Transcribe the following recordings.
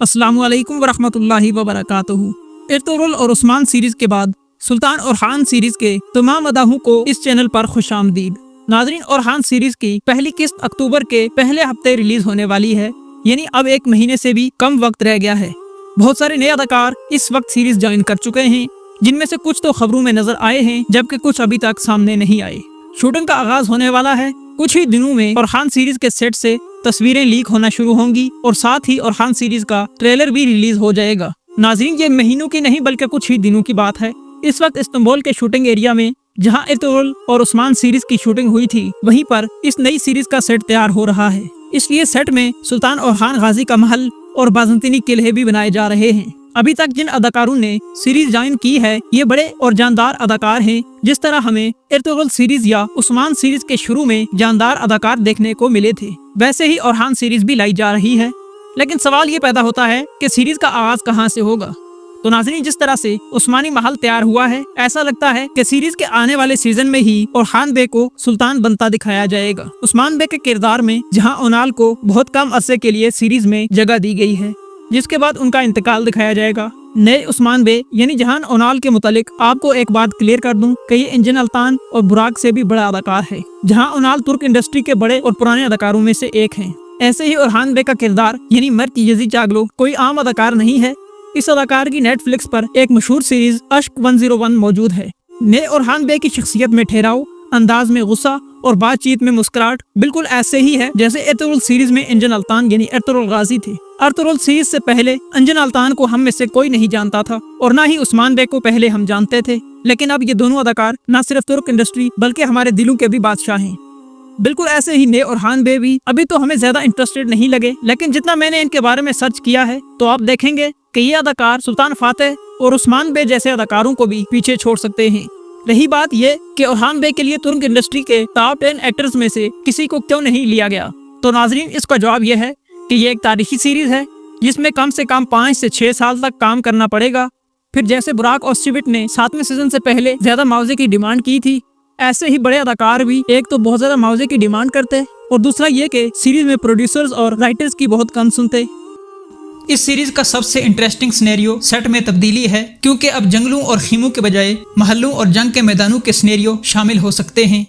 अस्सलामु अलैकुम वरहमतुल्लाहि वबरकातुहू। इर्तुगरुल और उस्मान सीरीज के बाद सुल्तान और खान सीरीज के तमाम मदाहों को इस चैनल पर खुशामदीद। नाजरीन, और खान सीरीज की पहली किस्त अक्टूबर के पहले हफ्ते रिलीज होने वाली है, यानी अब एक महीने से भी कम वक्त रह गया है। बहुत सारे नए अदाकार इस वक्त सीरीज ज्वाइन कर चुके हैं, जिनमें से कुछ तो खबरों में नजर आए हैं, जबकि कुछ अभी तक सामने नहीं आए। शूटिंग का आगाज होने वाला है कुछ ही दिनों में और खान सीरीज के सेट से तस्वीरें लीक होना शुरू होंगी और साथ ही और खान सीरीज का ट्रेलर भी रिलीज हो जाएगा। नाज़रीन, ये महीनों की नहीं बल्कि कुछ ही दिनों की बात है। इस वक्त इस्तांबुल के शूटिंग एरिया में जहां इर्तुगरुल और उस्मान सीरीज की शूटिंग हुई थी, वहीं पर इस नई सीरीज का सेट तैयार हो रहा है। इसलिए सेट में सुल्तान और खान गाजी का महल और बाज़ंतीनी किले भी बनाए जा रहे हैं। अभी तक जिन अदाकारों ने सीरीज ज्वाइन की है, ये बड़े और जानदार अदाकार हैं। जिस तरह हमें इर्तुगरुल सीरीज या उस्मान सीरीज के शुरू में जानदार अदाकार देखने को मिले थे, वैसे ही और खान सीरीज भी लाई जा रही है। लेकिन सवाल ये पैदा होता है कि सीरीज का आगाज कहां से होगा। तो नाज़रीन, जिस तरह से उस्मानी महल तैयार हुआ है, ऐसा लगता है कि सीरीज के आने वाले सीजन में ही और खान बे को सुल्तान बनता दिखाया जाएगा। उस्मान बे के किरदार में जहां ओनाल को बहुत कम अरसे के लिए सीरीज में जगह दी गई है, जिसके बाद उनका इंतकाल दिखाया जाएगा। नए उस्मान बे यानी जहान ओनाल के मुतालिक आपको एक बात क्लियर कर दूं कि ये इंजन अल्तान और बुराक से भी बड़ा अदाकार है। जहां ओनाल तुर्क इंडस्ट्री के बड़े और पुराने अदाकारों में से एक हैं, ऐसे ही ओरहान बे का किरदार यानी मर्द यजीद चागलो कोई आम अदाकार नहीं है। इस अदाकार की नेटफ्लिक्स पर एक मशहूर सीरीज अश्क 101 मौजूद है। नए ओरहान बे की शख्सियत में ठहराव, अंदाज में गुस्सा और बातचीत में मुस्कुराहट बिल्कुल ऐसे ही है जैसे इर्तुगरुल सीरीज में इंजन अल्तान यानी इर्तुगरुल गाजी थे। इर्तुगरुल सीरीज से पहले इंजन अल्तान को हम में से कोई नहीं जानता था और न ही उस्मान बे को पहले हम जानते थे। लेकिन अब ये दोनों अदाकार न सिर्फ तुर्क इंडस्ट्री बल्कि हमारे दिलों के भी बादशाह हैं। बिल्कुल ऐसे ही नए ओरहान बे भी अभी तो हमें ज्यादा इंटरेस्टेड नहीं लगे, लेकिन जितना मैंने इनके बारे में सर्च किया है तो आप देखेंगे कि ये अदाकार सुल्तान फातेह और उस्मान बे जैसे अदाकारों को भी पीछे छोड़ सकते हैं। रही बात ये कि ओरहान बे के लिए तुर्क इंडस्ट्री के टॉप 10 एक्टर्स में से किसी को क्यों नहीं लिया गया, तो नाजरीन इसका जवाब यह है कि ये एक तारीखी सीरीज है जिसमें कम से कम 5 से 6 साल तक काम करना पड़ेगा। फिर जैसे बुराक ओज़चेविट ने 7वें सीजन से पहले ज्यादा मुआवजे की डिमांड की थी, ऐसे ही बड़े अदाकार भी एक तो बहुत ज्यादा मुआवजे की डिमांड करते और दूसरा ये कि सीरीज में प्रोड्यूसर्स और राइटर्स की बहुत कम सुनते। इस सीरीज का सबसे इंटरेस्टिंग सिनेरियो सेट में तब्दीली है, क्योंकि अब जंगलों और खीमों के बजाय महलों और जंग के मैदानों के सिनेरियो शामिल हो सकते हैं।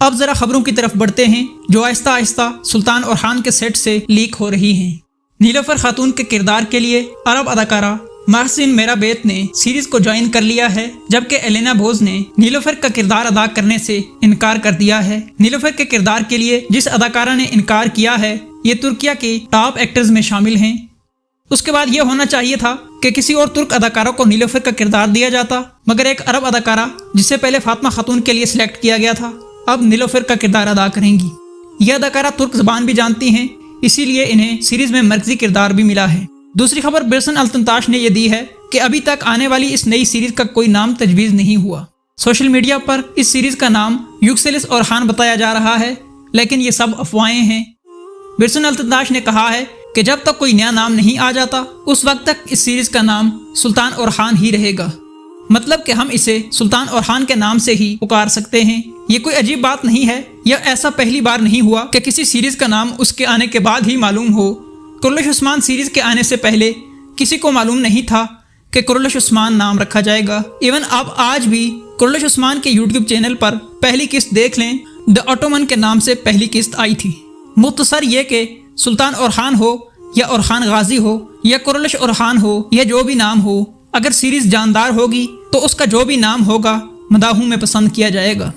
अब जरा खबरों की तरफ बढ़ते हैं जो आहिस्ता आहिस्ता सुल्तान और खान के सेट से लीक हो रही हैं। नीलोफर खातून के किरदार के लिए अरब अदाकारा महसिन मेराबेत ने सीरीज को ज्वाइन कर लिया है, जबकि एलेना बोज ने नीलोफर का किरदार अदा करने से इनकार कर दिया है। नीलोफर के किरदार के लिए जिस अदाकारा ने इनकार किया है, ये तुर्किया के टॉप एक्टर्स में शामिल हैं। उसके बाद ये होना चाहिए था कि किसी और तुर्क अदाकारा को नीलोफर का किरदार दिया जाता, मगर एक अरब अदाकारा जिसे पहले फातिमा खातून के लिए सिलेक्ट किया गया था, अब नीलोफर का किरदार अदा करेंगी। यह अदाकारा तुर्क ज़बान भी जानती हैं, इसीलिए इन्हें सीरीज में मर्कजी किरदार भी मिला है। दूसरी खबर बिरसन अल्तंताश ने यह दी है कि अभी तक आने वाली इस नई सीरीज का कोई नाम तजवीज़ नहीं हुआ। सोशल मीडिया पर इस सीरीज का नाम यूक्सेलिस और खान बताया जा रहा है, लेकिन ये सब अफवाहें हैं। बिरसन अल्तंताश ने कहा है कि जब तक कोई नया नाम नहीं आ जाता, उस वक्त तक इस सीरीज का नाम सुल्तान और खान ही रहेगा। मतलब कि हम इसे सुल्तान और खान के नाम से ही पुकार सकते हैं। ये कोई अजीब बात नहीं है, यह ऐसा पहली बार नहीं हुआ कि किसी सीरीज का नाम उसके आने के बाद ही मालूम हो। कुर्रश उस्मान सीरीज के आने से पहले किसी को मालूम नहीं था कि कुर्रश उस्मान नाम रखा जाएगा। इवन अब आज भी कुर्रश उस्मान के यूट्यूब चैनल पर पहली किस्त देख लें, द ऑटोमन के नाम से पहली किस्त आई थी। मुख्तसर ये कि सुल्तान और खान हो या और खान गाजी हो या कुर्रश और खान हो या जो भी नाम हो, अगर सीरीज जानदार होगी तो उसका जो भी नाम होगा मदाहों में पसंद किया जाएगा।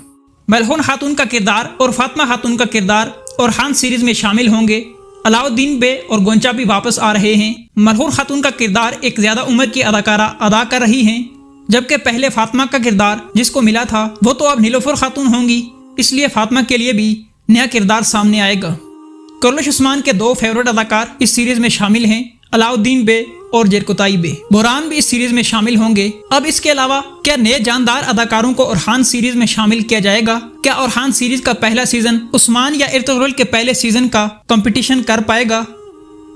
मलहून खातून का किरदार और फातिमा खातून का किरदार और खान सीरीज में शामिल होंगे। अलाउद्दीन बे और गोंचा भी वापस आ रहे हैं। मलहून खातून का किरदार एक ज्यादा उम्र की अदाकारा अदा कर रही हैं, जबकि पहले फातिमा का किरदार जिसको मिला था वो तो अब नीलोफर खातून होंगी, इसलिए फातिमा के लिए भी नया किरदार सामने आएगा। कुर्रश उस्मान के 2 फेवरेट अदाकार इस सीरीज में शामिल हैं, अलाउद्दीन बे और जेरकुताई बे। बोरान भी इस सीरीज में शामिल होंगे। अब इसके अलावा क्या नए जानदार अदाकारों को ओरहान सीरीज में शामिल किया जाएगा? क्या ओरहान सीरीज का पहला सीजन उस्मान या इर्तुगरुल के पहले सीजन का कंपटीशन कर पाएगा?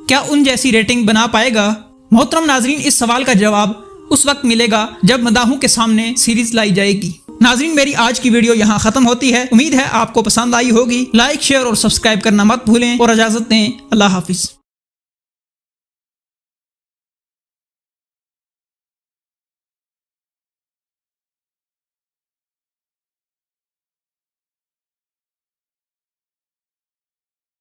क्या उन जैसी रेटिंग बना पाएगा? मोहतरम नाजरीन, इस सवाल का जवाब उस वक्त मिलेगा जब मदाहों के सामने सीरीज लाई जाएगी। नाजरीन, मेरी आज की वीडियो यहाँ खत्म होती है। उम्मीद है आपको पसंद आई होगी। लाइक, शेयर और सब्सक्राइब करना मत भूलें और इजाजत दें। अल्लाह हाफिज।